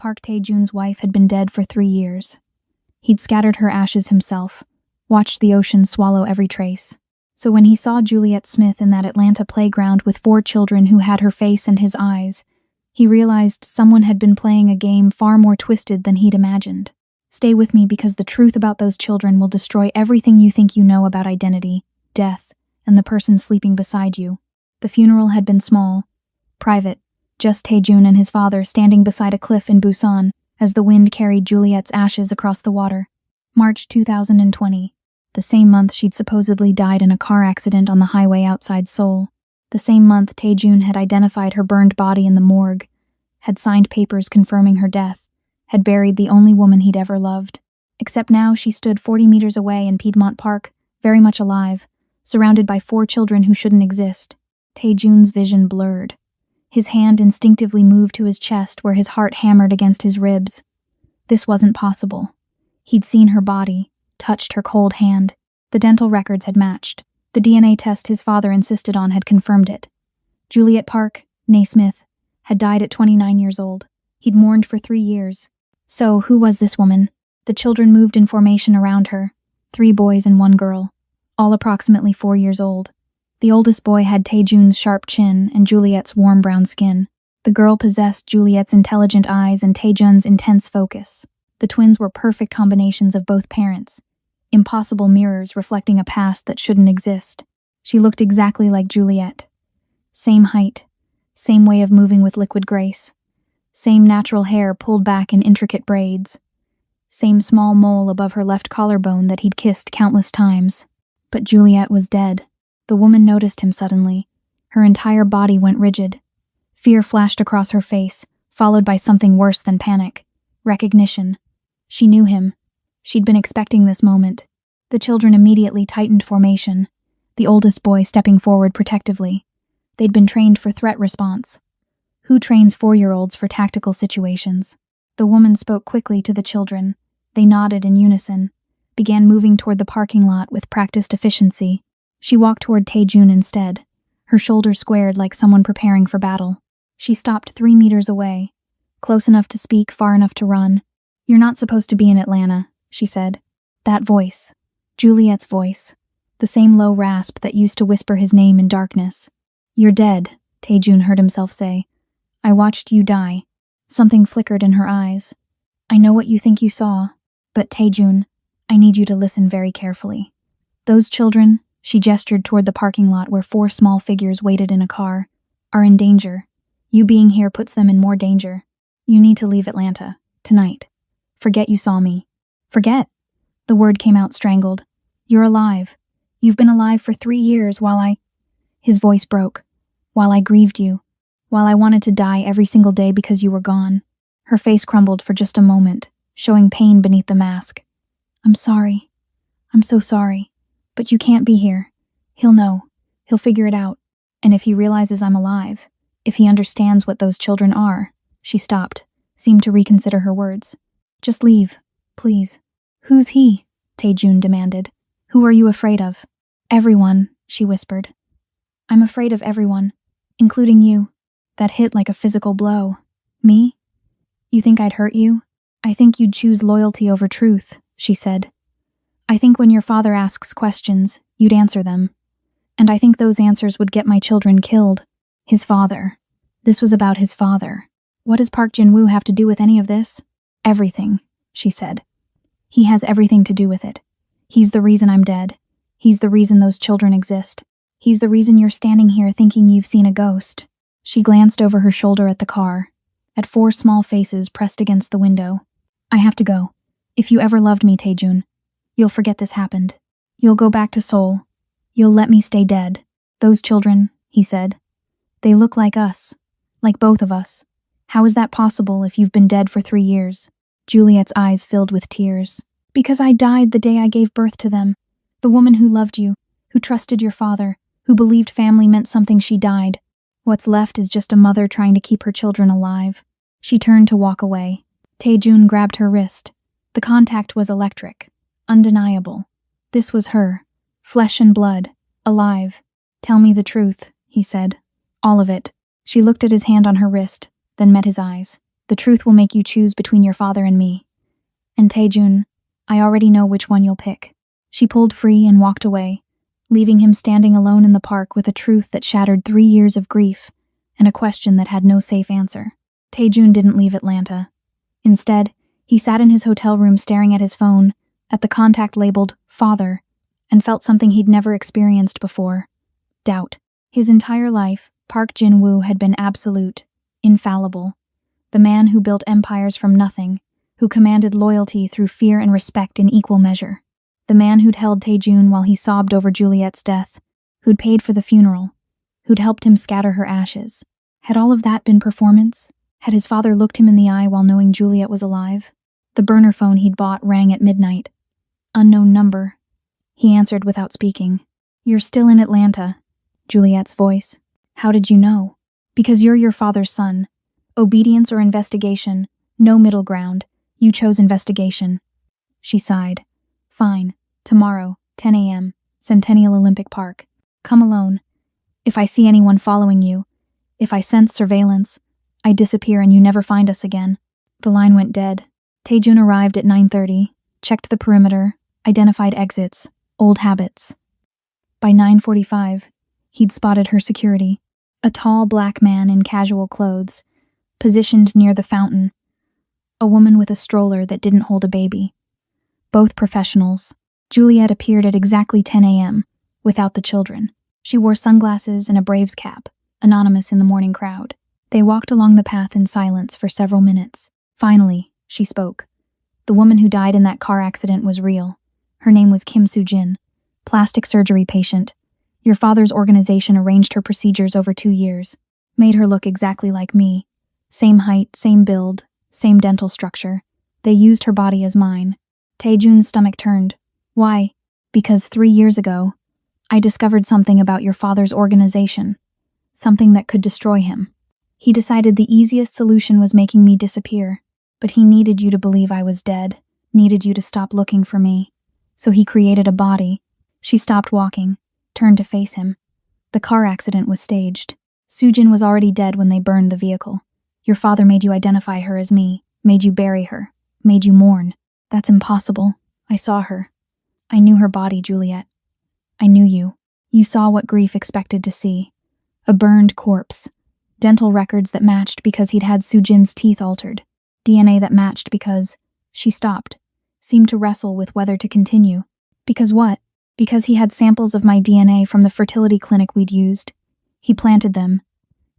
Park Tae-jun's wife had been dead for 3 years. He'd scattered her ashes himself, watched the ocean swallow every trace. So when he saw Juliet Smith in that Atlanta playground with 4 children who had her face and his eyes, he realized someone had been playing a game far more twisted than he'd imagined. Stay with me, because the truth about those children will destroy everything you think you know about identity, death, and the person sleeping beside you. The funeral had been small, private, just Tae-jun and his father standing beside a cliff in Busan as the wind carried Juliet's ashes across the water. March 2020. The same month she'd supposedly died in a car accident on the highway outside Seoul. The same month Tae-jun had identified her burned body in the morgue, had signed papers confirming her death, had buried the only woman he'd ever loved. Except now she stood 40 meters away in Piedmont Park, very much alive, surrounded by 4 children who shouldn't exist. Tae-jun's vision blurred. His hand instinctively moved to his chest where his heart hammered against his ribs. This wasn't possible. He'd seen her body, touched her cold hand. The dental records had matched. The DNA test his father insisted on had confirmed it. Juliet Park, née Smith, had died at 29 years old. He'd mourned for 3 years. So, who was this woman? The children moved in formation around her, 3 boys and 1 girl, all approximately 4 years old. The oldest boy had Tae-jun's sharp chin and Juliet's warm brown skin. The girl possessed Juliet's intelligent eyes and Tae-jun's intense focus. The twins were perfect combinations of both parents, impossible mirrors reflecting a past that shouldn't exist. She looked exactly like Juliet. Same height, same way of moving with liquid grace, same natural hair pulled back in intricate braids, same small mole above her left collarbone that he'd kissed countless times. But Juliet was dead. The woman noticed him suddenly. Her entire body went rigid. Fear flashed across her face, followed by something worse than panic. Recognition. She knew him. She'd been expecting this moment. The children immediately tightened formation, the oldest boy stepping forward protectively. They'd been trained for threat response. Who trains 4-year-olds for tactical situations? The woman spoke quickly to the children. They nodded in unison, began moving toward the parking lot with practiced efficiency. She walked toward Tae-jun instead, her shoulders squared like someone preparing for battle. She stopped 3 meters away, close enough to speak, far enough to run. "You're not supposed to be in Atlanta," she said. That voice, Juliet's voice, the same low rasp that used to whisper his name in darkness. "You're dead," Tae-jun heard himself say. "I watched you die." Something flickered in her eyes. "I know what you think you saw, but Tae-jun, I need you to listen very carefully. Those children," she gestured toward the parking lot where 4 small figures waited in a car, "are in danger. You being here puts them in more danger. You need to leave Atlanta, tonight. Forget you saw me." "Forget?" The word came out strangled. "You're alive. You've been alive for 3 years while I—" His voice broke. "While I grieved you. While I wanted to die every single day because you were gone." Her face crumbled for just a moment, showing pain beneath the mask. "I'm sorry. I'm so sorry. But you can't be here. He'll know. He'll figure it out. And if he realizes I'm alive, if he understands what those children are—" She stopped, seemed to reconsider her words. "Just leave, please." "Who's he?" Tae-jun demanded. "Who are you afraid of?" "Everyone," she whispered. "I'm afraid of everyone, including you." That hit like a physical blow. "Me? You think I'd hurt you?" "I think you'd choose loyalty over truth," she said. "I think when your father asks questions, you'd answer them. And I think those answers would get my children killed." His father. This was about his father. "What does Park Jin-woo have to do with any of this?" "Everything," she said. "He has everything to do with it. He's the reason I'm dead. He's the reason those children exist. He's the reason you're standing here thinking you've seen a ghost." She glanced over her shoulder at the car, at 4 small faces pressed against the window. "I have to go. If you ever loved me, Tae-jun, you'll forget this happened. You'll go back to Seoul. You'll let me stay dead." "Those children," he said. "They look like us. Like both of us. How is that possible if you've been dead for 3 years?" Juliet's eyes filled with tears. "Because I died the day I gave birth to them. The woman who loved you, who trusted your father, who believed family meant something, she died. What's left is just a mother trying to keep her children alive." She turned to walk away. Tae-jun grabbed her wrist. The contact was electric, undeniable. This was her, flesh and blood, alive. "Tell me the truth," he said. "All of it." She looked at his hand on her wrist, then met his eyes. The truth will make you choose between your father and me. And Taejun, I already know which one you'll pick." She pulled free and walked away, leaving him standing alone in the park with a truth that shattered 3 years of grief and a question that had no safe answer. Taejun didn't leave Atlanta. Instead, he sat in his hotel room staring at his phone, at the contact labeled "Father," and felt something he'd never experienced before: doubt. His entire life, Park Jin-woo had been absolute, infallible. The man who built empires from nothing, who commanded loyalty through fear and respect in equal measure. The man who'd held Taejun while he sobbed over Juliet's death, who'd paid for the funeral, who'd helped him scatter her ashes. Had all of that been performance? Had his father looked him in the eye while knowing Juliet was alive? The burner phone he'd bought rang at midnight. Unknown number. He answered without speaking. "You're still in Atlanta," Juliet's voice. "How did you know?" "Because you're your father's son. Obedience or investigation, no middle ground. You chose investigation." She sighed. "Fine. Tomorrow, 10 a.m., Centennial Olympic Park. Come alone. If I see anyone following you, if I sense surveillance, I disappear and you never find us again." The line went dead. Taejun arrived at 9:30, checked the perimeter, identified exits, old habits. By 9:45, he'd spotted her security. A tall black man in casual clothes, positioned near the fountain. A woman with a stroller that didn't hold a baby. Both professionals. Juliet appeared at exactly 10 a.m., without the children. She wore sunglasses and a Braves cap, anonymous in the morning crowd. They walked along the path in silence for several minutes. Finally, she spoke. The woman who died in that car accident was real. Her name was Kim Soo-jin, plastic surgery patient. Your father's organization arranged her procedures over 2 years, made her look exactly like me. Same height, same build, same dental structure. They used her body as mine. Taejun's stomach turned. "Why?" "Because 3 years ago, I discovered something about your father's organization. Something that could destroy him. He decided the easiest solution was making me disappear. But he needed you to believe I was dead, needed you to stop looking for me. So he created a body." She stopped walking, turned to face him. "The car accident was staged. Soo-jin was already dead when they burned the vehicle. Your father made you identify her as me, made you bury her, made you mourn. That's impossible. I saw her. I knew her body, Juliet. I knew you. You saw what grief expected to see. A burned corpse. Dental records that matched because he'd had Soo-jin's teeth altered. DNA that matched because..." She stopped, seemed to wrestle with whether to continue. "Because what?" "Because he had samples of my DNA from the fertility clinic we'd used. He planted them.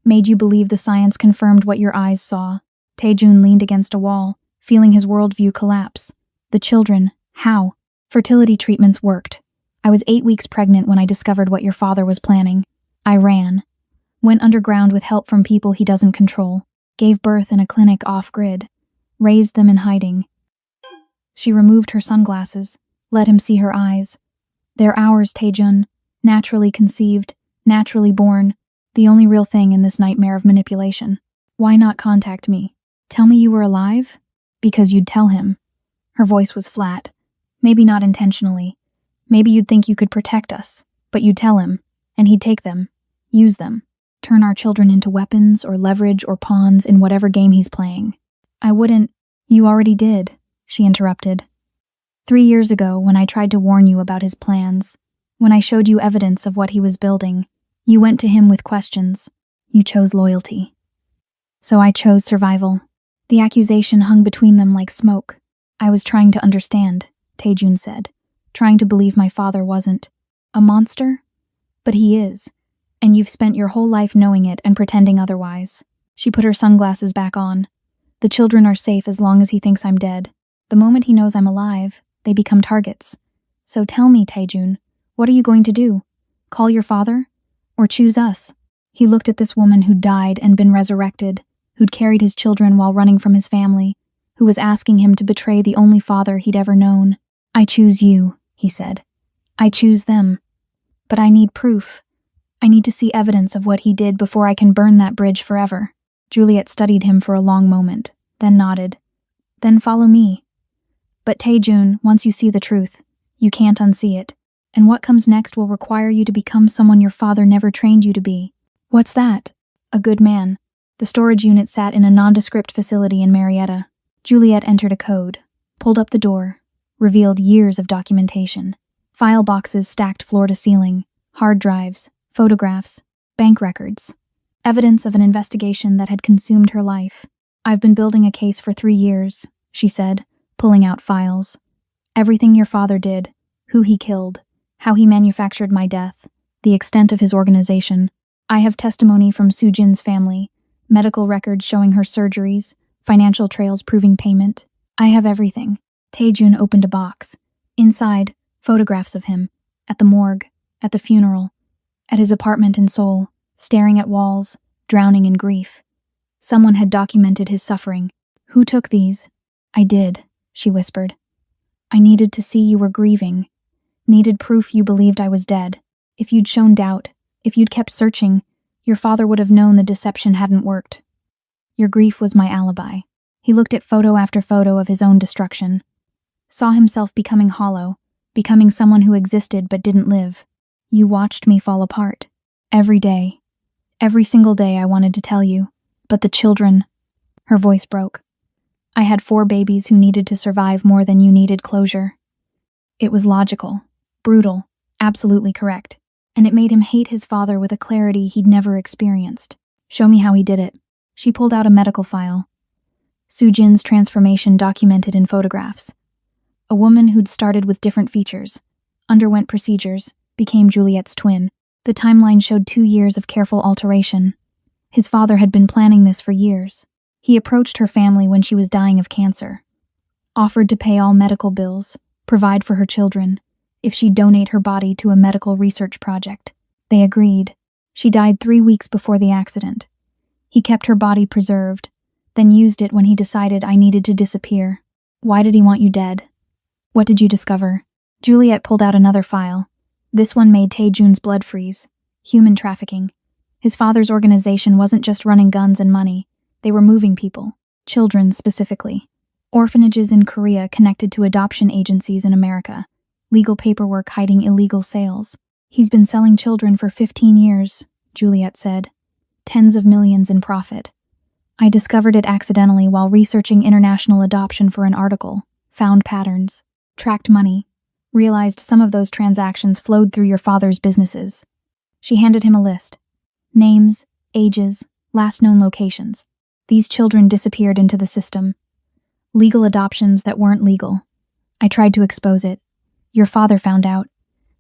Made you believe the science confirmed what your eyes saw." Taejun leaned against a wall, feeling his worldview collapse. "The children, how?" "Fertility treatments worked. I was 8 weeks pregnant when I discovered what your father was planning. I ran. Went underground with help from people he doesn't control. Gave birth in a clinic off-grid. Raised them in hiding." She removed her sunglasses, let him see her eyes. "They're ours, Taejun. Naturally conceived, naturally born. The only real thing in this nightmare of manipulation. Why not contact me? Tell me you were alive? Because you'd tell him." Her voice was flat. "Maybe not intentionally. Maybe you'd think you could protect us, but you'd tell him, and he'd take them, use them, turn our children into weapons or leverage or pawns in whatever game he's playing." "I wouldn't." "You already did," she interrupted. 3 years ago, when I tried to warn you about his plans, when I showed you evidence of what he was building, you went to him with questions. You chose loyalty. So I chose survival." The accusation hung between them like smoke. "I was trying to understand," Taejun said. "Trying to believe my father wasn't a monster? But he is. And you've spent your whole life knowing it and pretending otherwise." She put her sunglasses back on. "The children are safe as long as he thinks I'm dead. The moment he knows I'm alive, they become targets. So tell me, Taejun, what are you going to do? Call your father? Or choose us?" He looked at this woman who'd died and been resurrected, who'd carried his children while running from his family, who was asking him to betray the only father he'd ever known. "I choose you," he said. "I choose them. But I need proof. I need to see evidence of what he did before I can burn that bridge forever." Juliet studied him for a long moment, then nodded. "Then follow me." "But Taejun, once you see the truth, you can't unsee it. And what comes next will require you to become someone your father never trained you to be." "What's that?" "A good man. The storage unit sat in a nondescript facility in Marietta. Juliet entered a code, pulled up the door, revealed years of documentation. File boxes stacked floor to ceiling, hard drives, photographs, bank records. Evidence of an investigation that had consumed her life. "I've been building a case for 3 years," she said, pulling out files. "Everything your father did, who he killed, how he manufactured my death, the extent of his organization. I have testimony from Sujin's family, medical records showing her surgeries, financial trails proving payment. I have everything." Taejun opened a box. Inside, photographs of him, at the morgue, at the funeral, at his apartment in Seoul, staring at walls, drowning in grief. Someone had documented his suffering. "Who took these?" "I did," she whispered. "I needed to see you were grieving. Needed proof you believed I was dead. If you'd shown doubt, if you'd kept searching, your father would have known the deception hadn't worked. Your grief was my alibi." He looked at photo after photo of his own destruction. Saw himself becoming hollow, becoming someone who existed but didn't live. "You watched me fall apart. Every day. Every single day I wanted to tell you. But the children..." Her voice broke. "I had 4 babies who needed to survive more than you needed closure." It was logical, brutal, absolutely correct, and it made him hate his father with a clarity he'd never experienced. "Show me how he did it." She pulled out a medical file. Sujin's transformation documented in photographs. A woman who'd started with different features, underwent procedures, became Juliet's twin. The timeline showed 2 years of careful alteration. His father had been planning this for years. He approached her family when she was dying of cancer, offered to pay all medical bills, provide for her children, if she'd donate her body to a medical research project. They agreed. She died 3 weeks before the accident. He kept her body preserved, then used it when he decided I needed to disappear. "Why did he want you dead? What did you discover?" Juliet pulled out another file. This one made Taejun's blood freeze. Human trafficking. His father's organization wasn't just running guns and money. They were moving people, children specifically. Orphanages in Korea connected to adoption agencies in America. Legal paperwork hiding illegal sales. "He's been selling children for 15 years, Juliet said. Tens of millions in profit. I discovered it accidentally while researching international adoption for an article. Found patterns. Tracked money. Realized some of those transactions flowed through your father's businesses." She handed him a list. Names, ages, last known locations. These children disappeared into the system. Legal adoptions that weren't legal. I tried to expose it. Your father found out.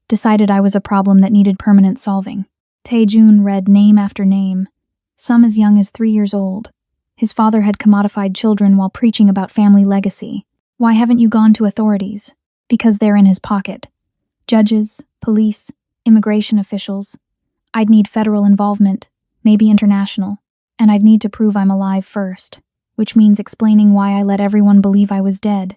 Decided I was a problem that needed permanent solving. Taejun read name after name, some as young as 3 years old. His father had commodified children while preaching about family legacy. "Why haven't you gone to authorities?" "Because they're in his pocket. Judges, police, immigration officials. I'd need federal involvement, maybe international, and I'd need to prove I'm alive first, which means explaining why I let everyone believe I was dead,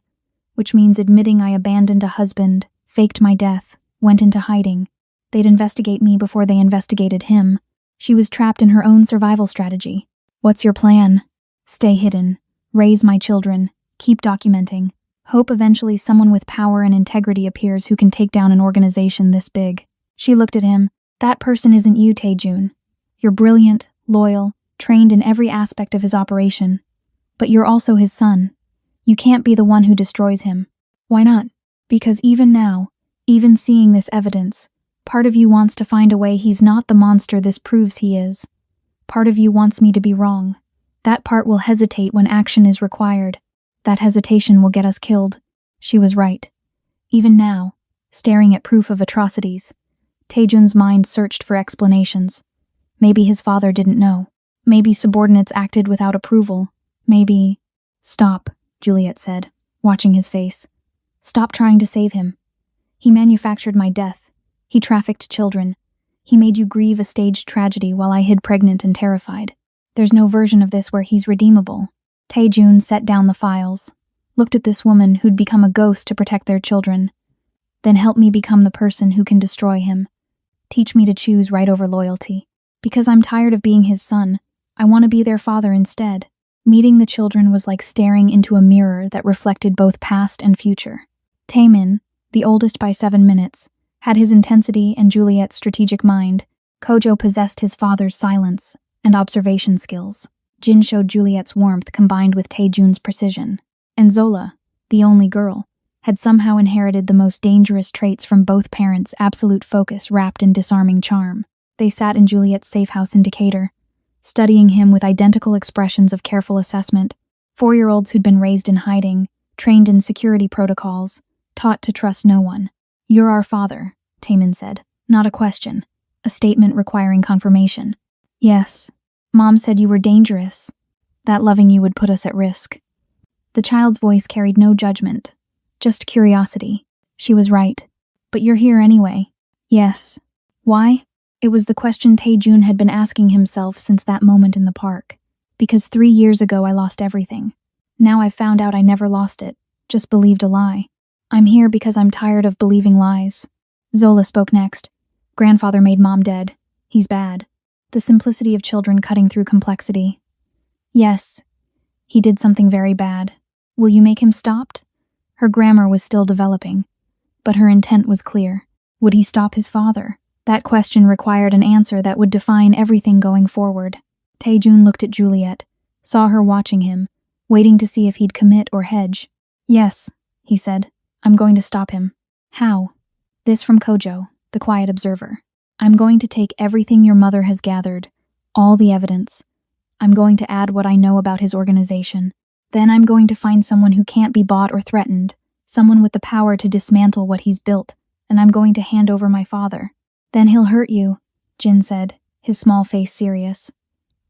which means admitting I abandoned a husband, faked my death, went into hiding. They'd investigate me before they investigated him." She was trapped in her own survival strategy. "What's your plan?" "Stay hidden, raise my children, keep documenting. Hope eventually someone with power and integrity appears who can take down an organization this big." She looked at him. "That person isn't you, Taejun. You're brilliant, loyal, trained in every aspect of his operation. But you're also his son. You can't be the one who destroys him." "Why not?" "Because even now, even seeing this evidence, part of you wants to find a way he's not the monster this proves he is. Part of you wants me to be wrong. That part will hesitate when action is required. That hesitation will get us killed." She was right. Even now, staring at proof of atrocities, Taejun's mind searched for explanations. Maybe his father didn't know. Maybe subordinates acted without approval. Maybe... "Stop," Juliet said, watching his face. "Stop trying to save him. He manufactured my death. He trafficked children. He made you grieve a staged tragedy while I hid pregnant and terrified. There's no version of this where he's redeemable." Taejun set down the files, looked at this woman who'd become a ghost to protect their children. "Then help me become the person who can destroy him. Teach me to choose right over loyalty. Because I'm tired of being his son, I want to be their father instead." Meeting the children was like staring into a mirror that reflected both past and future. Taemin, the oldest by 7 minutes, had his intensity and Juliet's strategic mind. Kojo possessed his father's silence and observation skills. Jin showed Juliet's warmth combined with Taejun's precision. And Zola, the only girl, had somehow inherited the most dangerous traits from both parents: absolute focus wrapped in disarming charm. They sat in Juliet's safe house in Decatur, studying him with identical expressions of careful assessment. 4-year-olds who'd been raised in hiding, trained in security protocols, taught to trust no one. "You're our father," Taemin said. "Not a question. A statement requiring confirmation." "Yes. Mom said you were dangerous. That loving you would put us at risk." The child's voice carried no judgment, just curiosity. She was right. "But you're here anyway." "Yes." "Why?" It was the question Taejun had been asking himself since that moment in the park. "Because 3 years ago I lost everything. Now I've found out I never lost it, just believed a lie. I'm here because I'm tired of believing lies." Zola spoke next. "Grandfather made Mom dead. He's bad." The simplicity of children cutting through complexity. "Yes, he did something very bad. Will you make him stop?" Her grammar was still developing, but her intent was clear. Would he stop his father? That question required an answer that would define everything going forward. Taejun looked at Juliet, saw her watching him, waiting to see if he'd commit or hedge. "Yes," he said. "I'm going to stop him." "How?" This from Kojo, the quiet observer. "I'm going to take everything your mother has gathered, all the evidence. I'm going to add what I know about his organization. Then I'm going to find someone who can't be bought or threatened, someone with the power to dismantle what he's built, and I'm going to hand over my father." "Then he'll hurt you," Jin said, his small face serious.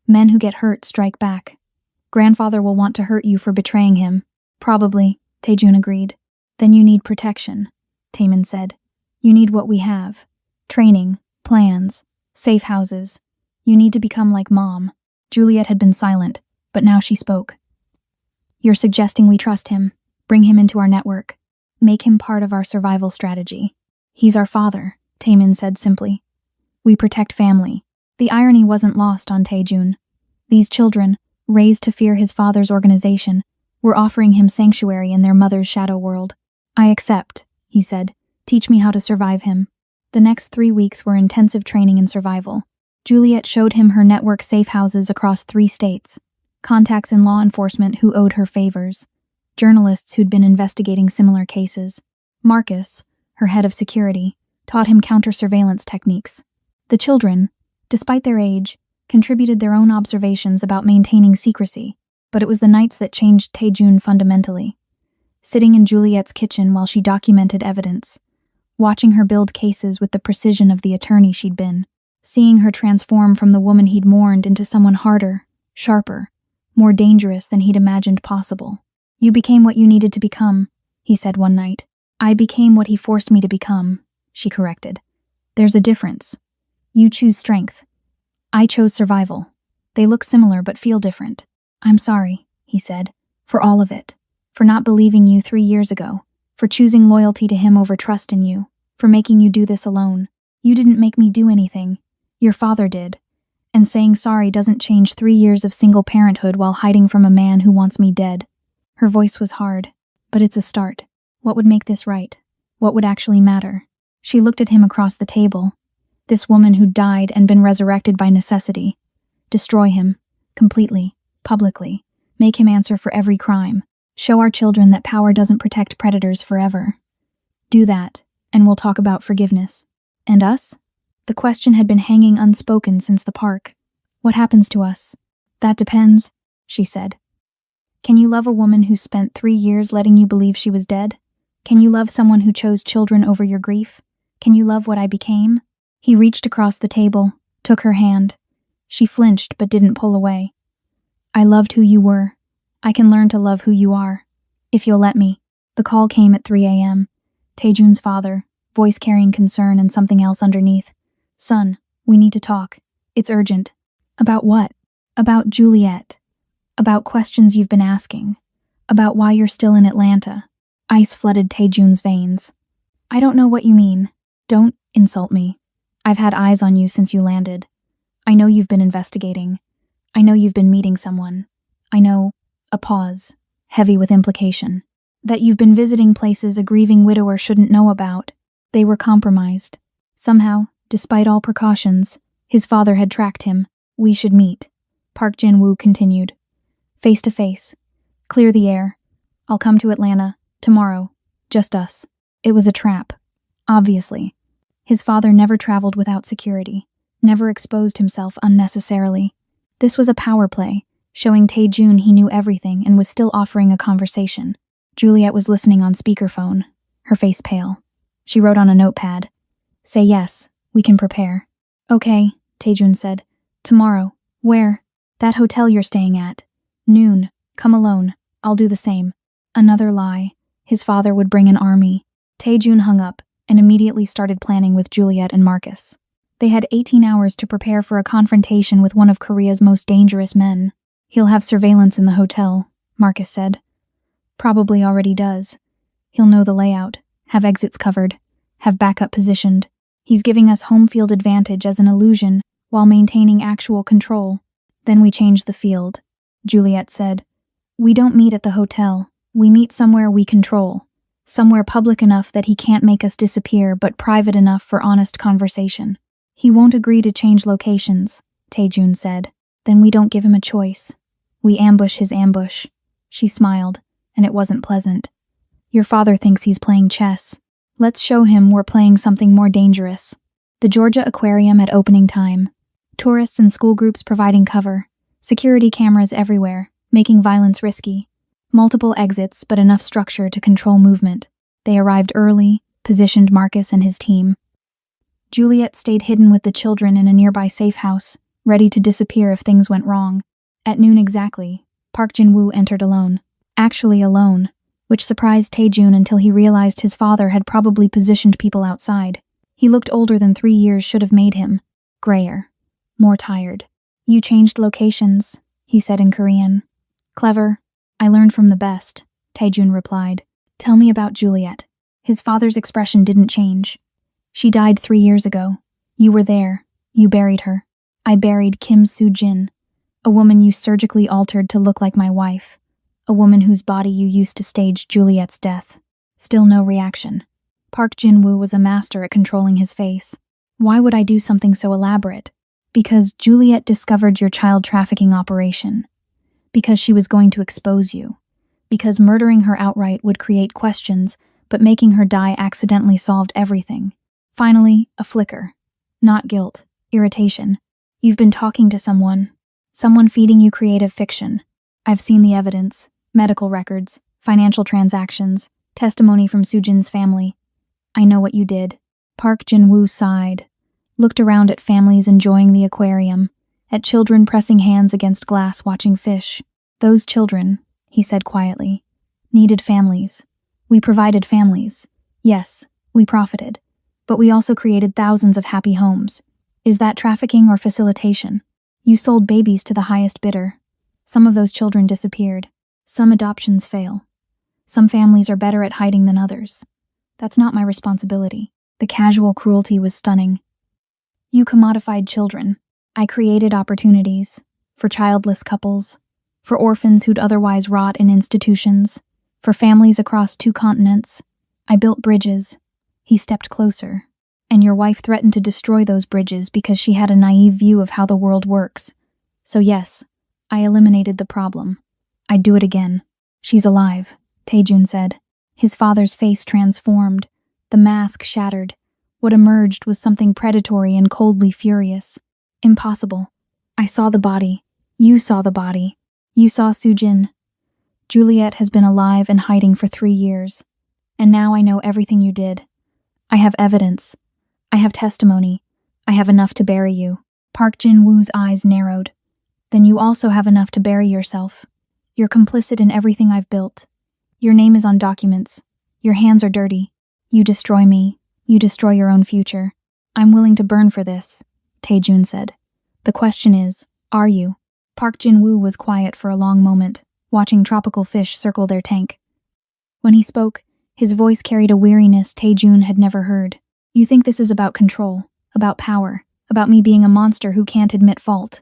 "Men who get hurt strike back. Grandfather will want to hurt you for betraying him." "Probably," Taejun agreed. "Then you need protection," Taemin said. "You need what we have. Training, plans, safe houses. You need to become like Mom." Juliet had been silent, but now she spoke. "You're suggesting we trust him, bring him into our network, make him part of our survival strategy." "He's our father," Taemin said simply. "We protect family." The irony wasn't lost on Taejun. These children, raised to fear his father's organization, were offering him sanctuary in their mother's shadow world. "I accept," he said. "Teach me how to survive him." The next 3 weeks were intensive training in survival. Juliet showed him her network safe houses across 3 states, contacts in law enforcement who owed her favors, journalists who'd been investigating similar cases. Marcus, her head of security, taught him counter-surveillance techniques. The children, despite their age, contributed their own observations about maintaining secrecy, but it was the nights that changed Taejun fundamentally. Sitting in Juliet's kitchen while she documented evidence, watching her build cases with the precision of the attorney she'd been, seeing her transform from the woman he'd mourned into someone harder, sharper, more dangerous than he'd imagined possible. "You became what you needed to become," he said one night. "I became what he forced me to become," she corrected. "There's a difference. You choose strength. I chose survival. They look similar but feel different." "I'm sorry," he said, "for all of it. For not believing you 3 years ago. For choosing loyalty to him over trust in you. For making you do this alone. You didn't make me do anything. Your father did. And saying sorry doesn't change 3 years of single parenthood while hiding from a man who wants me dead." Her voice was hard. "But it's a start. What would make this right? What would actually matter?" She looked at him across the table. This woman who'd died and been resurrected by necessity. Destroy him. Completely. Publicly. Make him answer for every crime. Show our children that power doesn't protect predators forever. Do that, and we'll talk about forgiveness. And us? The question had been hanging unspoken since the park. What happens to us? That depends, she said. Can you love a woman who spent 3 years letting you believe she was dead? Can you love someone who chose children over your grief? Can you love what I became? He reached across the table, took her hand. She flinched but didn't pull away. I loved who you were. I can learn to love who you are. If you'll let me. The call came at 3 a.m. Taejun's father, voice carrying concern and something else underneath. Son, we need to talk. It's urgent. About what? About Juliet. About questions you've been asking. About why you're still in Atlanta. Ice flooded Taejun's veins. I don't know what you mean. Don't insult me. I've had eyes on you since you landed. I know you've been investigating. I know you've been meeting someone. I know, a pause, heavy with implication, that you've been visiting places a grieving widower shouldn't know about. They were compromised. Somehow, despite all precautions, his father had tracked him. We should meet. Park Jin-woo continued. Face to face. Clear the air. I'll come to Atlanta, tomorrow. Just us. It was a trap. Obviously. His father never traveled without security, never exposed himself unnecessarily. This was a power play, showing Tae-jun he knew everything and was still offering a conversation. Juliet was listening on speakerphone, her face pale. She wrote on a notepad. Say yes, we can prepare. Okay, Tae-jun said. Tomorrow. Where? That hotel you're staying at. Noon. Come alone. I'll do the same. Another lie. His father would bring an army. Tae-jun hung up and immediately started planning with Juliet and Marcus. They had 18 hours to prepare for a confrontation with one of Korea's most dangerous men. He'll have surveillance in the hotel, Marcus said. Probably already does. He'll know the layout, have exits covered, have backup positioned. He's giving us home field advantage as an illusion while maintaining actual control. Then we change the field, Juliet said. We don't meet at the hotel. We meet somewhere we control. Somewhere public enough that he can't make us disappear, but private enough for honest conversation. He won't agree to change locations, Tae-jun said. Then we don't give him a choice. We ambush his ambush. She smiled, and it wasn't pleasant. Your father thinks he's playing chess. Let's show him we're playing something more dangerous. The Georgia Aquarium at opening time. Tourists and school groups providing cover. Security cameras everywhere, making violence risky. Multiple exits, but enough structure to control movement. They arrived early, positioned Marcus and his team. Juliet stayed hidden with the children in a nearby safe house, ready to disappear if things went wrong. At noon exactly, Park Jin-woo entered alone. Actually alone, which surprised Tae-jun until he realized his father had probably positioned people outside. He looked older than 3 years should have made him. Grayer. More tired. You changed locations, he said in Korean. Clever. I learned from the best, Tae-jun replied. Tell me about Juliet. His father's expression didn't change. She died 3 years ago. You were there. You buried her. I buried Kim Soo-jin, a woman you surgically altered to look like my wife, a woman whose body you used to stage Juliet's death. Still no reaction. Park Jin-woo was a master at controlling his face. Why would I do something so elaborate? Because Juliet discovered your child trafficking operation. Because she was going to expose you. Because murdering her outright would create questions, but making her die accidentally solved everything. Finally, a flicker. Not guilt. Irritation. You've been talking to someone. Someone feeding you creative fiction. I've seen the evidence. Medical records. Financial transactions. Testimony from Soo-jin's family. I know what you did. Park Jin-woo sighed. Looked around at families enjoying the aquarium. At children pressing hands against glass watching fish. Those children, he said quietly, needed families. We provided families. Yes, we profited. But we also created thousands of happy homes. Is that trafficking or facilitation? You sold babies to the highest bidder. Some of those children disappeared. Some adoptions fail. Some families are better at hiding than others. That's not my responsibility. The casual cruelty was stunning. You commodified children. I created opportunities. For childless couples. For orphans who'd otherwise rot in institutions. For families across 2 continents. I built bridges. He stepped closer. And your wife threatened to destroy those bridges because she had a naive view of how the world works. So yes, I eliminated the problem. I'd do it again. She's alive, Tae-jun said. His father's face transformed. The mask shattered. What emerged was something predatory and coldly furious. Impossible. I saw the body. You saw the body. You saw Soo-jin. Juliet has been alive and hiding for 3 years. And now I know everything you did. I have evidence. I have testimony. I have enough to bury you. Park Jin-woo's eyes narrowed. Then you also have enough to bury yourself. You're complicit in everything I've built. Your name is on documents. Your hands are dirty. You destroy me. You destroy your own future. I'm willing to burn for this, Tae-jun said. The question is, are you? Park Jin-woo was quiet for a long moment, watching tropical fish circle their tank. When he spoke, his voice carried a weariness Tae-jun had never heard. You think this is about control, about power, about me being a monster who can't admit fault.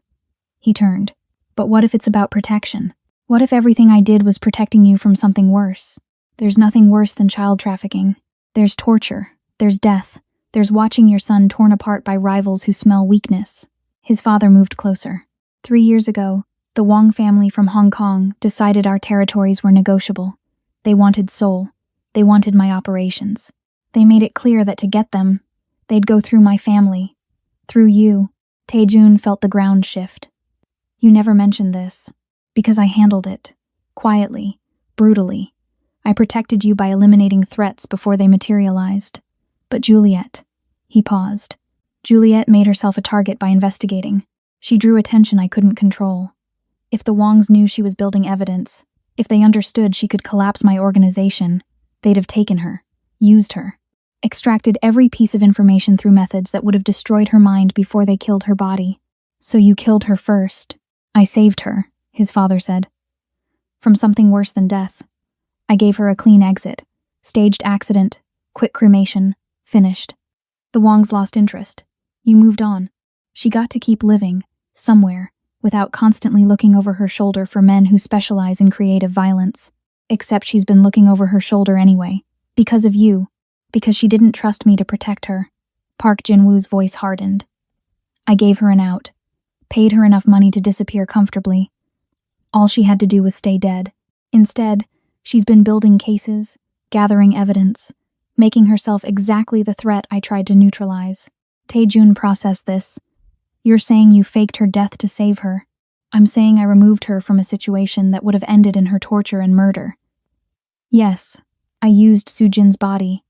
He turned. But what if it's about protection? What if everything I did was protecting you from something worse? There's nothing worse than child trafficking. There's torture. There's death. There's watching your son torn apart by rivals who smell weakness. His father moved closer. 3 years ago, the Wong family from Hong Kong decided our territories were negotiable. They wanted Seoul. They wanted my operations. They made it clear that to get them, they'd go through my family. Through you. Taejun felt the ground shift. You never mentioned this. Because I handled it. Quietly. Brutally. I protected you by eliminating threats before they materialized. But Juliet. He paused. Juliet made herself a target by investigating. She drew attention I couldn't control. If the Wongs knew she was building evidence, if they understood she could collapse my organization, they'd have taken her, used her, extracted every piece of information through methods that would have destroyed her mind before they killed her body. So you killed her first. I saved her, his father said. From something worse than death. I gave her a clean exit. Staged accident, quick cremation, finished. The Wongs lost interest. You moved on. She got to keep living, somewhere, without constantly looking over her shoulder for men who specialize in creative violence. Except she's been looking over her shoulder anyway. Because of you. Because she didn't trust me to protect her. Park Jin-woo's voice hardened. I gave her an out. Paid her enough money to disappear comfortably. All she had to do was stay dead. Instead, she's been building cases, gathering evidence, making herself exactly the threat I tried to neutralize. Taejun processed this. You're saying you faked her death to save her. I'm saying I removed her from a situation that would have ended in her torture and murder. Yes, I used Sujin's body.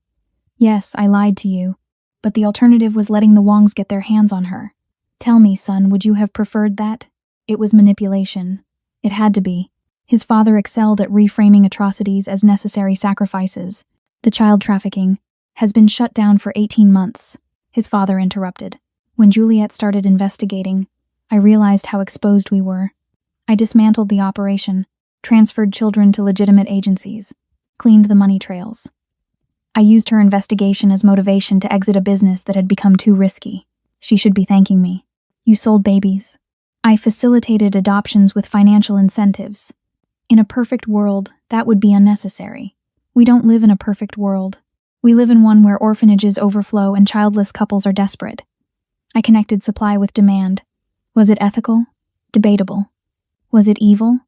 Yes, I lied to you. But the alternative was letting the Wongs get their hands on her. Tell me, son, would you have preferred that? It was manipulation. It had to be. His father excelled at reframing atrocities as necessary sacrifices. The child trafficking has been shut down for 18 months. His father interrupted. When Juliet started investigating, I realized how exposed we were. I dismantled the operation, transferred children to legitimate agencies, cleaned the money trails. I used her investigation as motivation to exit a business that had become too risky. She should be thanking me. You sold babies. I facilitated adoptions with financial incentives. In a perfect world, that would be unnecessary. We don't live in a perfect world. We live in one where orphanages overflow and childless couples are desperate. I connected supply with demand. Was it ethical? Debatable. Was it evil?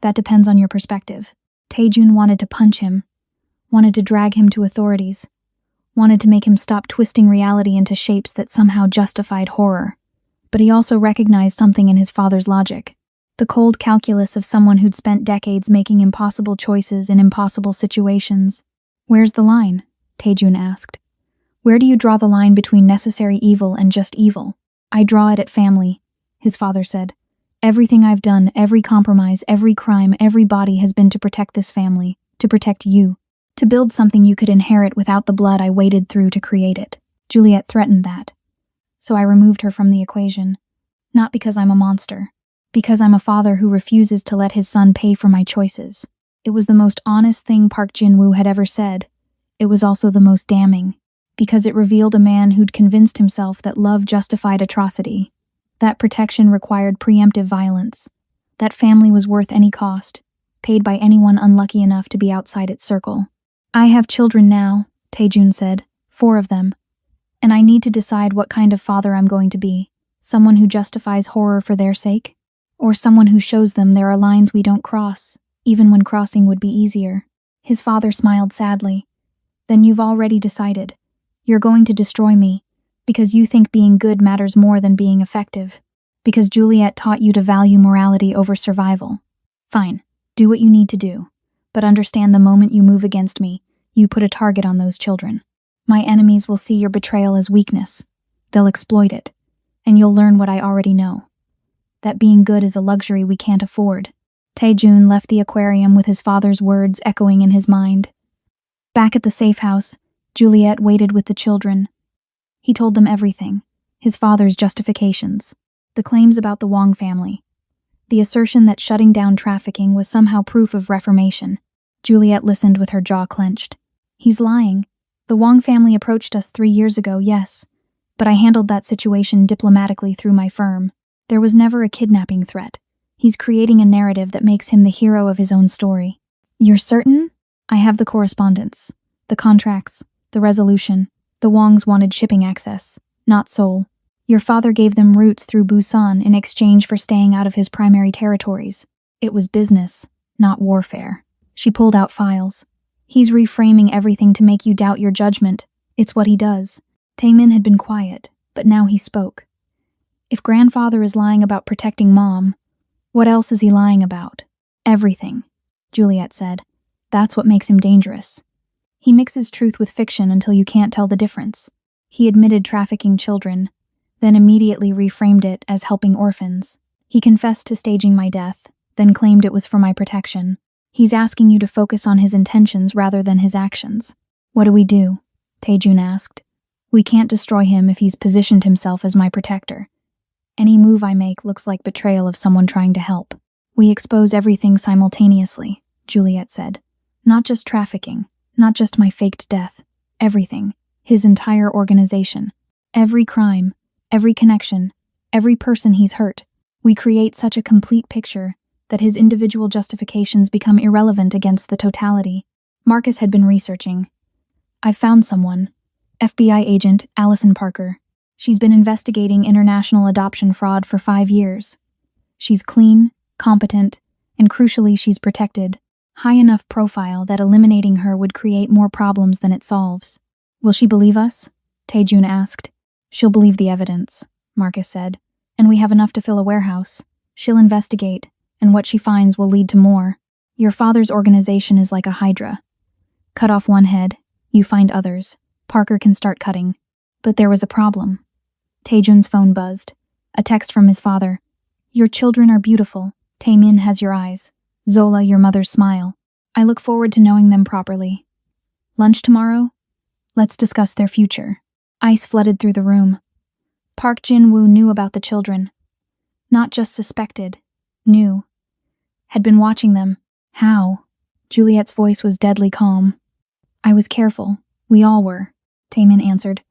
That depends on your perspective. Taejun wanted to punch him, wanted to drag him to authorities, wanted to make him stop twisting reality into shapes that somehow justified horror. But he also recognized something in his father's logic. The cold calculus of someone who'd spent decades making impossible choices in impossible situations. Where's the line? Taejun asked. Where do you draw the line between necessary evil and just evil? I draw it at family, his father said. Everything I've done, every compromise, every crime, every body has been to protect this family, to protect you, to build something you could inherit without the blood I waded through to create it. Juliet threatened that. So I removed her from the equation. Not because I'm a monster. Because I'm a father who refuses to let his son pay for my choices. It was the most honest thing Park Jin-woo had ever said. It was also the most damning. Because it revealed a man who'd convinced himself that love justified atrocity. That protection required preemptive violence. That family was worth any cost, paid by anyone unlucky enough to be outside its circle. I have children now, Taejun said, 4 of them. And I need to decide what kind of father I'm going to be. Someone who justifies horror for their sake? Or someone who shows them there are lines we don't cross, even when crossing would be easier. His father smiled sadly. Then you've already decided. You're going to destroy me, because you think being good matters more than being effective. Because Juliet taught you to value morality over survival. Fine, do what you need to do. But understand the moment you move against me, you put a target on those children. My enemies will see your betrayal as weakness. They'll exploit it. And you'll learn what I already know. That being good is a luxury we can't afford. Taejun left the aquarium with his father's words echoing in his mind. Back at the safe house, Juliet waited with the children. He told them everything, his father's justifications, the claims about the Wong family, the assertion that shutting down trafficking was somehow proof of reformation. Juliet listened with her jaw clenched. He's lying. The Wong family approached us 3 years ago, yes, but I handled that situation diplomatically through my firm. There was never a kidnapping threat. He's creating a narrative that makes him the hero of his own story. You're certain? I have the correspondence, the contracts, the resolution. The Wongs wanted shipping access, not Seoul. Your father gave them routes through Busan in exchange for staying out of his primary territories. It was business, not warfare. She pulled out files. He's reframing everything to make you doubt your judgment. It's what he does. Taemin had been quiet, but now he spoke. If grandfather is lying about protecting mom, what else is he lying about? Everything, Juliet said. That's what makes him dangerous. He mixes truth with fiction until you can't tell the difference. He admitted trafficking children, then immediately reframed it as helping orphans. He confessed to staging my death, then claimed it was for my protection. He's asking you to focus on his intentions rather than his actions. What do we do? Taejun asked. We can't destroy him if he's positioned himself as my protector. Any move I make looks like betrayal of someone trying to help. We expose everything simultaneously, Juliet said. Not just trafficking, not just my faked death. Everything. His entire organization. Every crime, every connection, every person he's hurt. We create such a complete picture that his individual justifications become irrelevant against the totality. Marcus had been researching. I've found someone. FBI agent Allison Parker. She's been investigating international adoption fraud for 5 years. She's clean, competent, and crucially she's protected. High enough profile that eliminating her would create more problems than it solves. Will she believe us? Taejun asked. She'll believe the evidence, Marcus said. And we have enough to fill a warehouse. She'll investigate, and what she finds will lead to more. Your father's organization is like a hydra. Cut off one head, you find others. Parker can start cutting. But there was a problem. Taejun's phone buzzed. A text from his father. Your children are beautiful. Taemin has your eyes. Zola, your mother's smile. I look forward to knowing them properly. Lunch tomorrow? Let's discuss their future. Ice flooded through the room. Park Jin-woo knew about the children. Not just suspected. Knew. Had been watching them. How? Juliet's voice was deadly calm. I was careful. We all were, Taemin answered.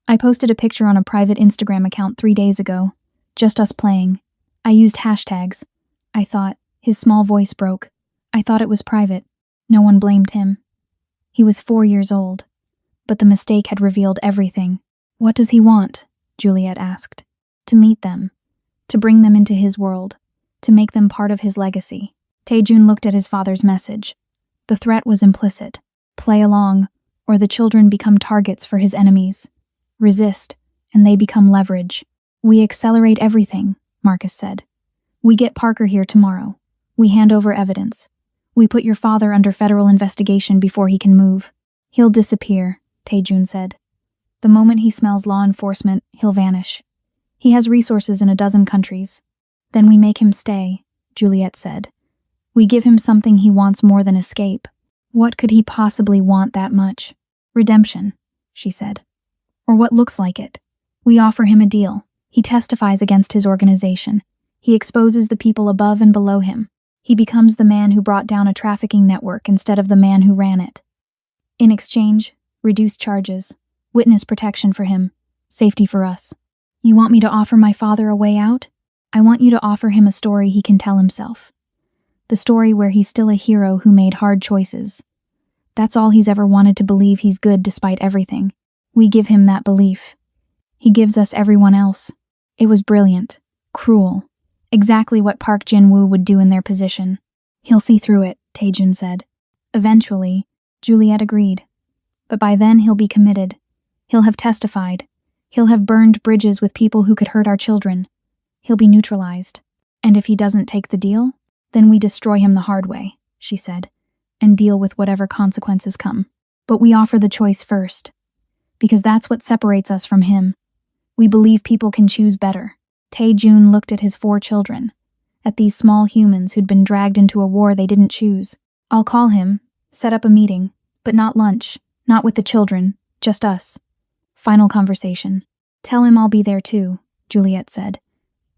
I posted a picture on a private Instagram account 3 days ago. Just us playing. I used hashtags. I thought, his small voice broke. I thought it was private. No one blamed him. He was 4 years old. But the mistake had revealed everything. What does he want? Juliet asked. To meet them. To bring them into his world. To make them part of his legacy. Taejun looked at his father's message. The threat was implicit. Play along, or the children become targets for his enemies. Resist, and they become leverage. We accelerate everything, Marcus said. We get Parker here tomorrow. We hand over evidence. We put your father under federal investigation before he can move. He'll disappear, Taejun said. The moment he smells law enforcement, he'll vanish. He has resources in 12 countries. Then we make him stay, Juliet said. We give him something he wants more than escape. What could he possibly want that much? Redemption, she said. Or what looks like it. We offer him a deal. He testifies against his organization. He exposes the people above and below him. He becomes the man who brought down a trafficking network instead of the man who ran it. In exchange, reduced charges, witness protection for him, safety for us. You want me to offer my father a way out? I want you to offer him a story he can tell himself. The story where he's still a hero who made hard choices. That's all he's ever wanted to believe he's good despite everything. We give him that belief. He gives us everyone else. It was brilliant, cruel, exactly what Park Jin-woo would do in their position. He'll see through it, Taejun said. Eventually, Juliet agreed. But by then he'll be committed. He'll have testified. He'll have burned bridges with people who could hurt our children. He'll be neutralized. And if he doesn't take the deal, then we destroy him the hard way, she said, and deal with whatever consequences come. But we offer the choice first. Because that's what separates us from him. We believe people can choose better. Taejun looked at his 4 children, at these small humans who'd been dragged into a war they didn't choose. I'll call him, set up a meeting, but not lunch, not with the children, just us. Final conversation. Tell him I'll be there too, Juliet said.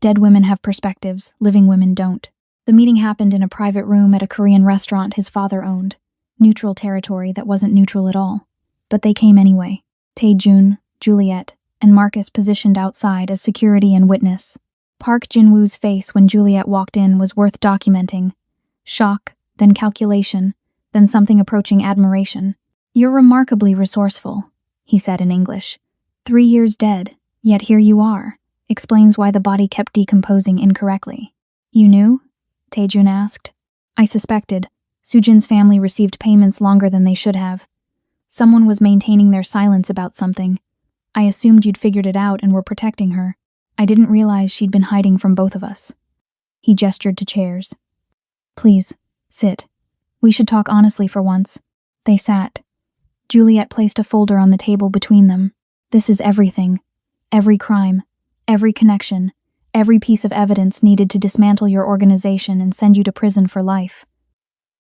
Dead women have perspectives, living women don't. The meeting happened in a private room at a Korean restaurant his father owned. Neutral territory that wasn't neutral at all. But they came anyway. Taejun, Juliet, and Marcus positioned outside as security and witness. Park Jin-woo's face when Juliet walked in was worth documenting. Shock, then calculation, then something approaching admiration. You're remarkably resourceful, he said in English. 3 years dead, yet here you are. Explains why the body kept decomposing incorrectly. You knew? Taejun asked. I suspected. Sujin's family received payments longer than they should have. Someone was maintaining their silence about something. I assumed you'd figured it out and were protecting her. I didn't realize she'd been hiding from both of us. He gestured to chairs. Please, sit. We should talk honestly for once. They sat. Juliet placed a folder on the table between them. This is everything. Every crime. Every connection. Every piece of evidence needed to dismantle your organization and send you to prison for life.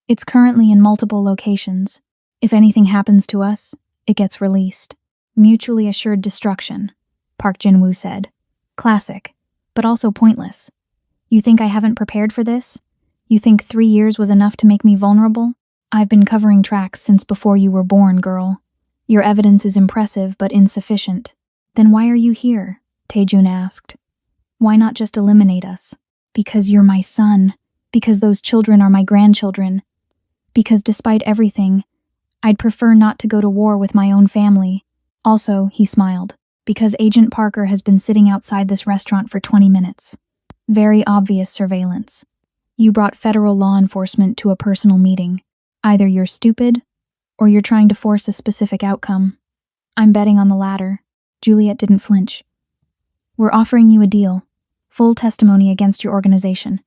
It's currently in multiple locations. If anything happens to us, it gets released. Mutually assured destruction, Park Jin-woo said. Classic, but also pointless. You think I haven't prepared for this? You think 3 years was enough to make me vulnerable? I've been covering tracks since before you were born, girl. Your evidence is impressive but insufficient. Then why are you here? Taejun asked. Why not just eliminate us? Because you're my son. Because those children are my grandchildren. Because despite everything, I'd prefer not to go to war with my own family. Also, he smiled, because Agent Parker has been sitting outside this restaurant for 20 minutes. Very obvious surveillance. You brought federal law enforcement to a personal meeting. Either you're stupid, or you're trying to force a specific outcome. I'm betting on the latter. Juliet didn't flinch. We're offering you a deal. Full testimony against your organization.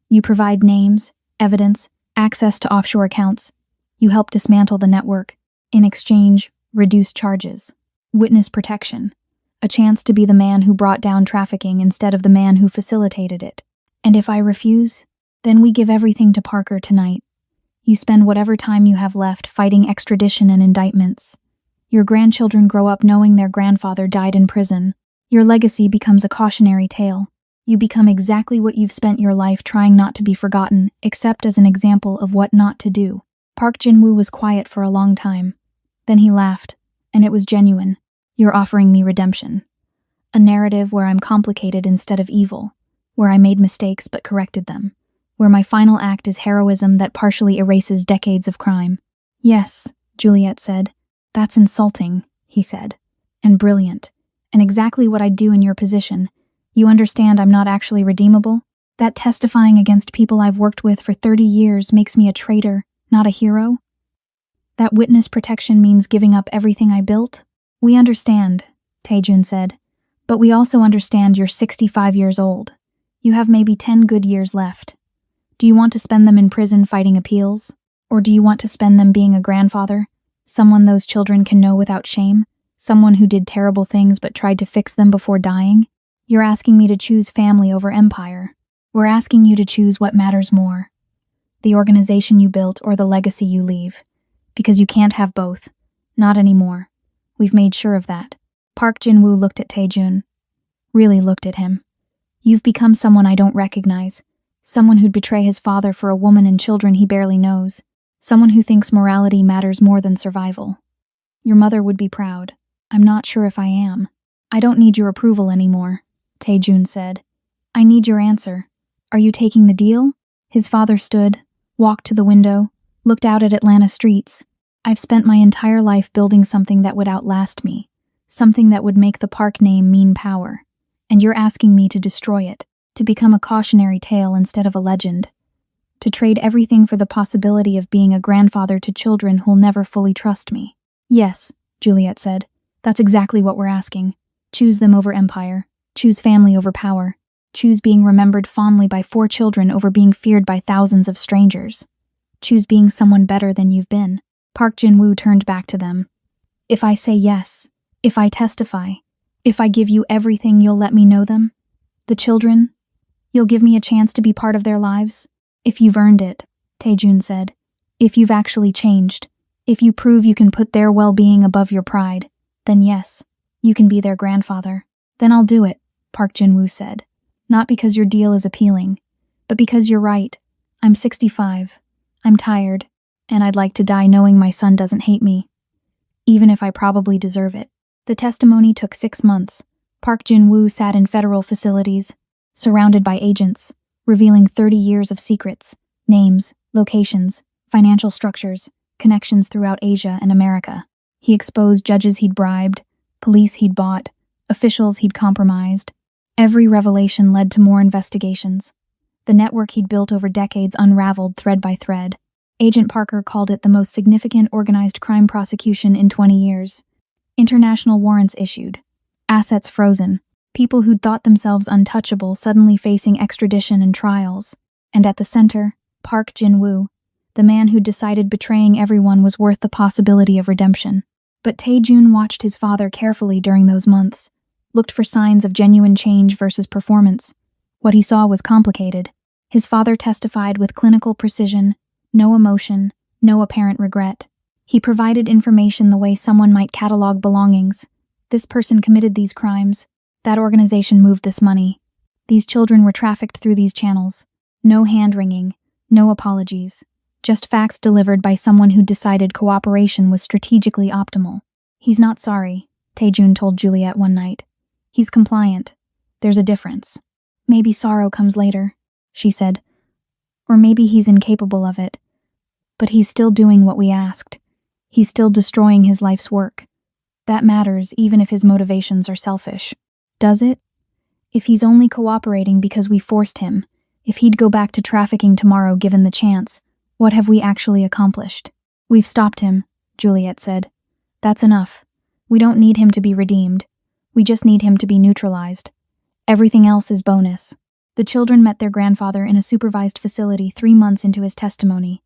You provide names, evidence, access to offshore accounts. You help dismantle the network. In exchange, reduced charges. Witness protection. A chance to be the man who brought down trafficking instead of the man who facilitated it. And if I refuse, then we give everything to Parker tonight. You spend whatever time you have left fighting extradition and indictments. Your grandchildren grow up knowing their grandfather died in prison. Your legacy becomes a cautionary tale. You become exactly what you've spent your life trying not to be forgotten, except as an example of what not to do. Park Jin-woo was quiet for a long time. Then he laughed, and it was genuine. You're offering me redemption. A narrative where I'm complicated instead of evil, where I made mistakes but corrected them, where my final act is heroism that partially erases decades of crime. Yes, Juliet said. That's insulting, he said. And brilliant. And exactly what I'd do in your position. You understand I'm not actually redeemable? That testifying against people I've worked with for 30 years makes me a traitor, not a hero? That witness protection means giving up everything I built? We understand, Taejun said. But we also understand you're 65 years old. You have maybe 10 good years left. Do you want to spend them in prison fighting appeals? Or do you want to spend them being a grandfather? Someone those children can know without shame? Someone who did terrible things but tried to fix them before dying? You're asking me to choose family over empire. We're asking you to choose what matters more. The organization you built or the legacy you leave. Because you can't have both. Not anymore. We've made sure of that. Park Jin-woo looked at Taejun. Really looked at him. You've become someone I don't recognize. Someone who'd betray his father for a woman and children he barely knows. Someone who thinks morality matters more than survival. Your mother would be proud. I'm not sure if I am. I don't need your approval anymore, Taejun said. I need your answer. Are you taking the deal? His father stood, walked to the window, looked out at Atlanta streets. I've spent my entire life building something that would outlast me. Something that would make the park name mean power. And you're asking me to destroy it, to become a cautionary tale instead of a legend. To trade everything for the possibility of being a grandfather to children who'll never fully trust me. Yes, Juliet said. That's exactly what we're asking. Choose them over empire. Choose family over power. Choose being remembered fondly by 4 children over being feared by thousands of strangers. Choose being someone better than you've been. Park Jin-woo turned back to them. If I say yes, if I testify, if I give you everything, you'll let me know them? The children? You'll give me a chance to be part of their lives? If you've earned it, Taejun said. If you've actually changed. If you prove you can put their well-being above your pride, then yes, you can be their grandfather. Then I'll do it, Park Jin-woo said. Not because your deal is appealing, but because you're right. I'm 65. I'm tired, and I'd like to die knowing my son doesn't hate me. Even if I probably deserve it. The testimony took 6 months. Park Jin-woo sat in federal facilities, surrounded by agents, revealing 30 years of secrets, names, locations, financial structures, connections throughout Asia and America. He exposed judges he'd bribed, police he'd bought, officials he'd compromised. Every revelation led to more investigations. The network he'd built over decades unraveled thread by thread. Agent Parker called it the most significant organized crime prosecution in 20 years. International warrants issued. Assets frozen. People who'd thought themselves untouchable suddenly facing extradition and trials. And at the center, Park Jin-woo, the man who'd decided betraying everyone was worth the possibility of redemption. But Tae-jun watched his father carefully during those months, looked for signs of genuine change versus performance. What he saw was complicated. His father testified with clinical precision, no emotion, no apparent regret. He provided information the way someone might catalog belongings. This person committed these crimes. That organization moved this money. These children were trafficked through these channels. No hand-wringing, no apologies. Just facts delivered by someone who decided cooperation was strategically optimal. He's not sorry, Tae-jun told Juliet one night. He's compliant. There's a difference. Maybe sorrow comes later, she said. Or maybe he's incapable of it. But he's still doing what we asked. He's still destroying his life's work. That matters even if his motivations are selfish. Does it? If he's only cooperating because we forced him, if he'd go back to trafficking tomorrow given the chance, what have we actually accomplished? We've stopped him, Juliet said. That's enough. We don't need him to be redeemed. We just need him to be neutralized. Everything else is bonus. The children met their grandfather in a supervised facility 3 months into his testimony.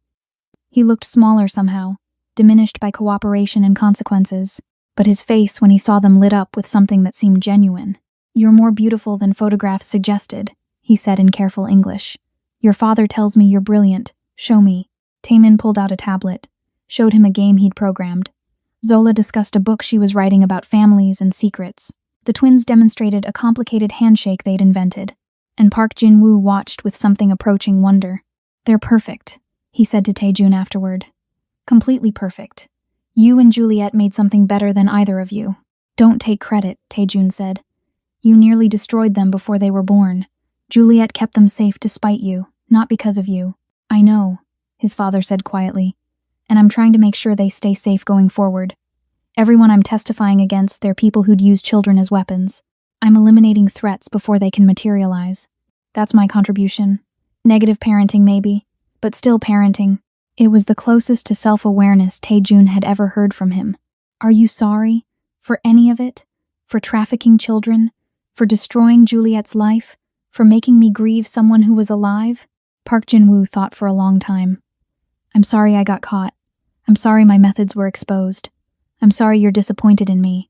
He looked smaller somehow, diminished by cooperation and consequences, but his face when he saw them lit up with something that seemed genuine. You're more beautiful than photographs suggested, he said in careful English. Your father tells me you're brilliant. Show me. Taemin pulled out a tablet, showed him a game he'd programmed. Zola discussed a book she was writing about families and secrets. The twins demonstrated a complicated handshake they'd invented, and Park Jin-woo watched with something approaching wonder. They're perfect, he said to Tae-jun afterward. Completely perfect. You and Juliet made something better than either of you. Don't take credit, Tae-jun said. You nearly destroyed them before they were born. Juliet kept them safe despite you, not because of you. I know, his father said quietly, and I'm trying to make sure they stay safe going forward. Everyone I'm testifying against, they're people who'd use children as weapons. I'm eliminating threats before they can materialize. That's my contribution. Negative parenting maybe, but still parenting. It was the closest to self-awareness Tae-jun had ever heard from him. Are you sorry? For any of it? For trafficking children? For destroying Juliet's life? For making me grieve someone who was alive? Park Jin-woo thought for a long time. I'm sorry I got caught. I'm sorry my methods were exposed. I'm sorry you're disappointed in me.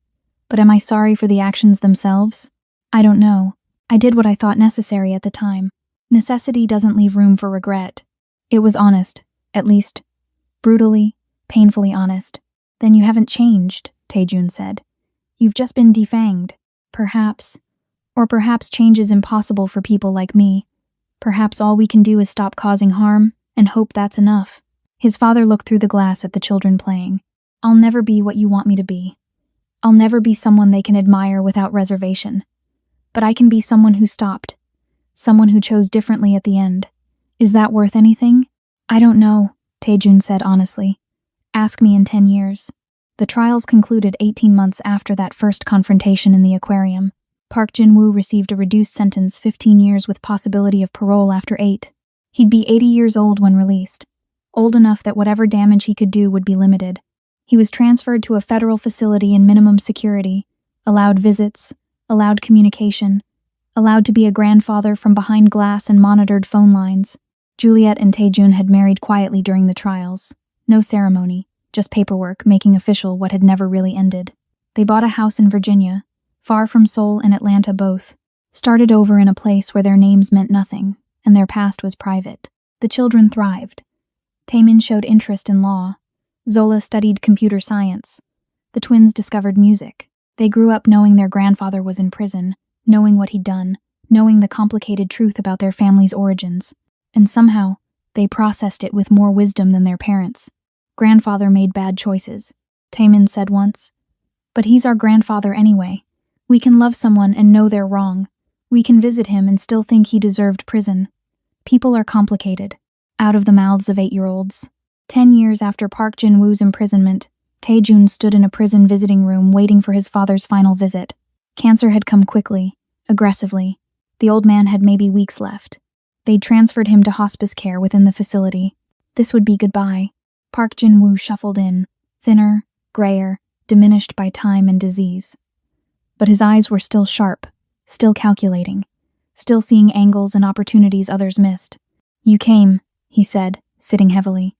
But am I sorry for the actions themselves? I don't know. I did what I thought necessary at the time. Necessity doesn't leave room for regret. It was honest, at least. Brutally, painfully honest. Then you haven't changed, Tae-jun said. You've just been defanged. Perhaps. Or perhaps change is impossible for people like me. Perhaps all we can do is stop causing harm and hope that's enough. His father looked through the glass at the children playing. I'll never be what you want me to be. I'll never be someone they can admire without reservation. But I can be someone who stopped. Someone who chose differently at the end. Is that worth anything? I don't know, Tae-jun said honestly. Ask me in 10 years. The trials concluded 18 months after that first confrontation in the aquarium. Park Jin-woo received a reduced sentence, 15 years with possibility of parole after 8. He'd be 80 years old when released. Old enough that whatever damage he could do would be limited. He was transferred to a federal facility in minimum security, allowed visits, allowed communication, allowed to be a grandfather from behind glass and monitored phone lines. Juliet and Tae-jun had married quietly during the trials. No ceremony, just paperwork making official what had never really ended. They bought a house in Virginia, far from Seoul and Atlanta both, started over in a place where their names meant nothing, and their past was private. The children thrived. Taemin showed interest in law. Zola studied computer science. The twins discovered music. They grew up knowing their grandfather was in prison, knowing what he'd done, knowing the complicated truth about their family's origins. And somehow, they processed it with more wisdom than their parents. Grandfather made bad choices, Taemin said once. But he's our grandfather anyway. We can love someone and know they're wrong. We can visit him and still think he deserved prison. People are complicated. Out of the mouths of 8-year-olds. 10 years after Park Jin-woo's imprisonment, Tae-jun stood in a prison visiting room waiting for his father's final visit. Cancer had come quickly, aggressively. The old man had maybe weeks left. They'd transferred him to hospice care within the facility. This would be goodbye. Park Jin-woo shuffled in, thinner, grayer, diminished by time and disease. But his eyes were still sharp, still calculating, still seeing angles and opportunities others missed. "You came," he said, sitting heavily.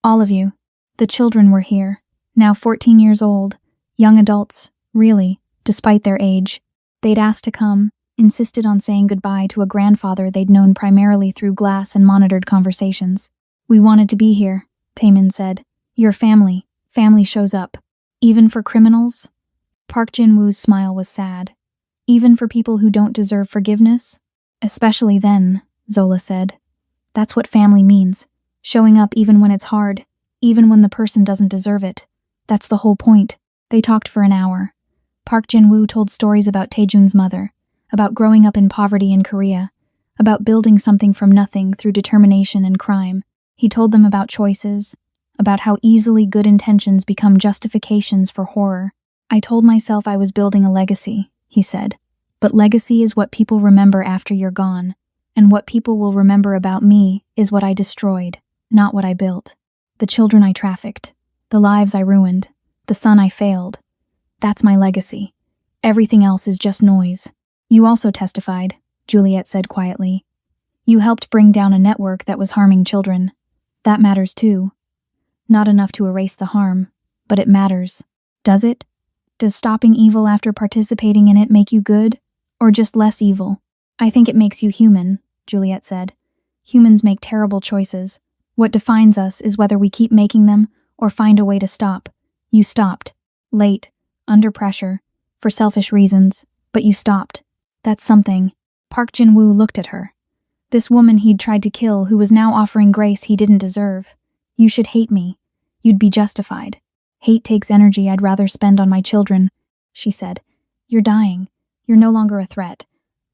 "All of you. The children were here, now 14 years old, young adults, really, despite their age. They'd asked to come, insisted on saying goodbye to a grandfather they'd known primarily through glass and monitored conversations. We wanted to be here," Taemin said. "Your family. Family shows up. Even for criminals?" Park Jin-woo's smile was sad. "Even for people who don't deserve forgiveness?" "Especially then," Zola said. "That's what family means. Showing up even when it's hard, even when the person doesn't deserve it. That's the whole point." They talked for an hour. Park Jin-woo told stories about Taejun's mother, about growing up in poverty in Korea, about building something from nothing through determination and crime. He told them about choices, about how easily good intentions become justifications for horror. "I told myself I was building a legacy," he said. "But legacy is what people remember after you're gone, and what people will remember about me is what I destroyed, not what I built. The children I trafficked, the lives I ruined, the son I failed. That's my legacy. Everything else is just noise." "You also testified," Juliet said quietly. "You helped bring down a network that was harming children. That matters too. Not enough to erase the harm, but it matters. Does it? Does stopping evil after participating in it make you good, or just less evil?" "I think it makes you human," Juliet said. "Humans make terrible choices. What defines us is whether we keep making them or find a way to stop. You stopped. Late, under pressure, for selfish reasons, but you stopped. That's something." Park Jin-woo looked at her. This woman he'd tried to kill, who was now offering grace he didn't deserve. "You should hate me. You'd be justified. Hate takes energy I'd rather spend on my children," she said. "You're dying. You're no longer a threat.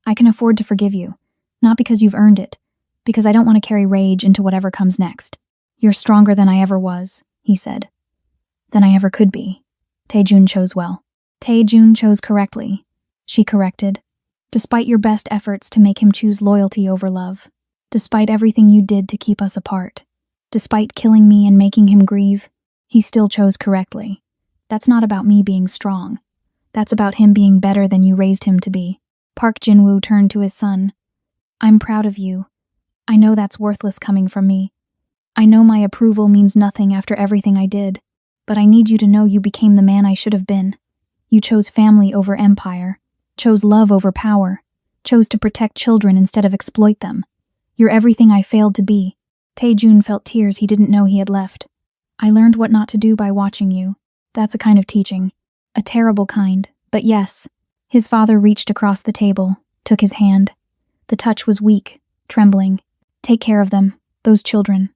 I can afford to forgive you. Not because you've earned it, because I don't want to carry rage into whatever comes next. You're stronger than I ever was," he said. "Than I ever could be." Taejun chose well. "Taejun chose correctly," she corrected. "Despite your best efforts to make him choose loyalty over love. Despite everything you did to keep us apart. Despite killing me and making him grieve, he still chose correctly. That's not about me being strong. That's about him being better than you raised him to be." Park Jin-woo turned to his son. "I'm proud of you. I know that's worthless coming from me. I know my approval means nothing after everything I did, but I need you to know you became the man I should have been. You chose family over empire, chose love over power, chose to protect children instead of exploit them. You're everything I failed to be." Taejun felt tears he didn't know he had left. "I learned what not to do by watching you. That's a kind of teaching. A terrible kind, but yes." His father reached across the table, took his hand. The touch was weak, trembling. "Take care of them, those children.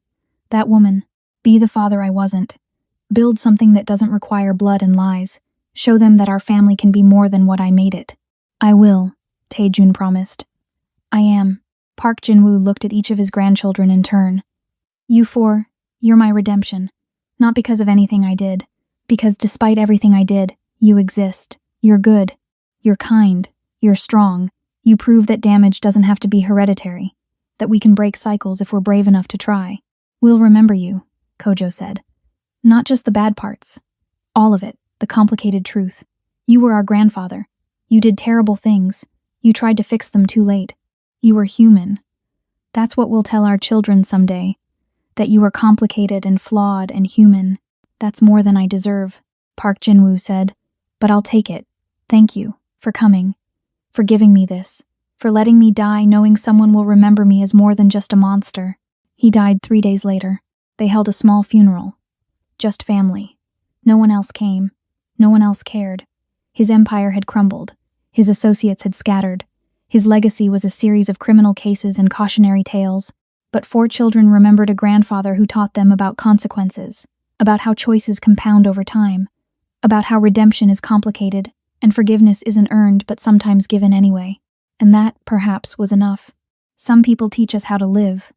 That woman. Be the father I wasn't. Build something that doesn't require blood and lies. Show them that our family can be more than what I made it." "I will," Taejun promised. "I am." Park Jin-woo looked at each of his grandchildren in turn. "You four, you're my redemption. Not because of anything I did. Because despite everything I did, you exist. You're good. You're kind. You're strong. You prove that damage doesn't have to be hereditary. That we can break cycles if we're brave enough to try. We'll remember you," Kojo said. "Not just the bad parts. All of it, the complicated truth. You were our grandfather. You did terrible things. You tried to fix them too late. You were human. That's what we'll tell our children someday. That you were complicated and flawed and human. That's more than I deserve," Park Jin-woo said. "But I'll take it. Thank you, for coming. For giving me this. For letting me die knowing someone will remember me as more than just a monster." He died 3 days later. They held a small funeral. Just family. No one else came. No one else cared. His empire had crumbled. His associates had scattered. His legacy was a series of criminal cases and cautionary tales. But 4 children remembered a grandfather who taught them about consequences, about how choices compound over time, about how redemption is complicated and forgiveness isn't earned but sometimes given anyway. And that, perhaps, was enough. Some people teach us how to live.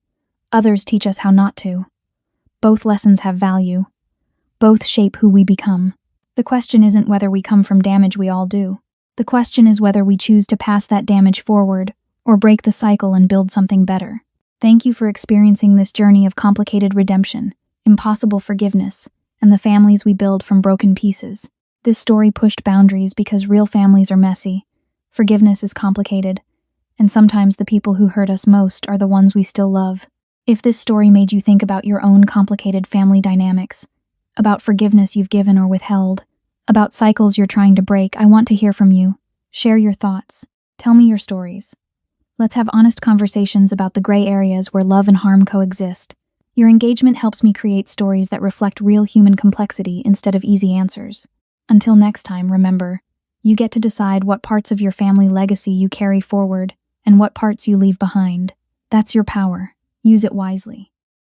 Others teach us how not to. Both lessons have value. Both shape who we become. The question isn't whether we come from damage we all do. The question is whether we choose to pass that damage forward or break the cycle and build something better. Thank you for experiencing this journey of complicated redemption, impossible forgiveness, and the families we build from broken pieces. This story pushed boundaries because real families are messy, forgiveness is complicated, and sometimes the people who hurt us most are the ones we still love. If this story made you think about your own complicated family dynamics, about forgiveness you've given or withheld, about cycles you're trying to break, I want to hear from you. Share your thoughts. Tell me your stories. Let's have honest conversations about the gray areas where love and harm coexist. Your engagement helps me create stories that reflect real human complexity instead of easy answers. Until next time, remember, you get to decide what parts of your family legacy you carry forward and what parts you leave behind. That's your power. Use it wisely.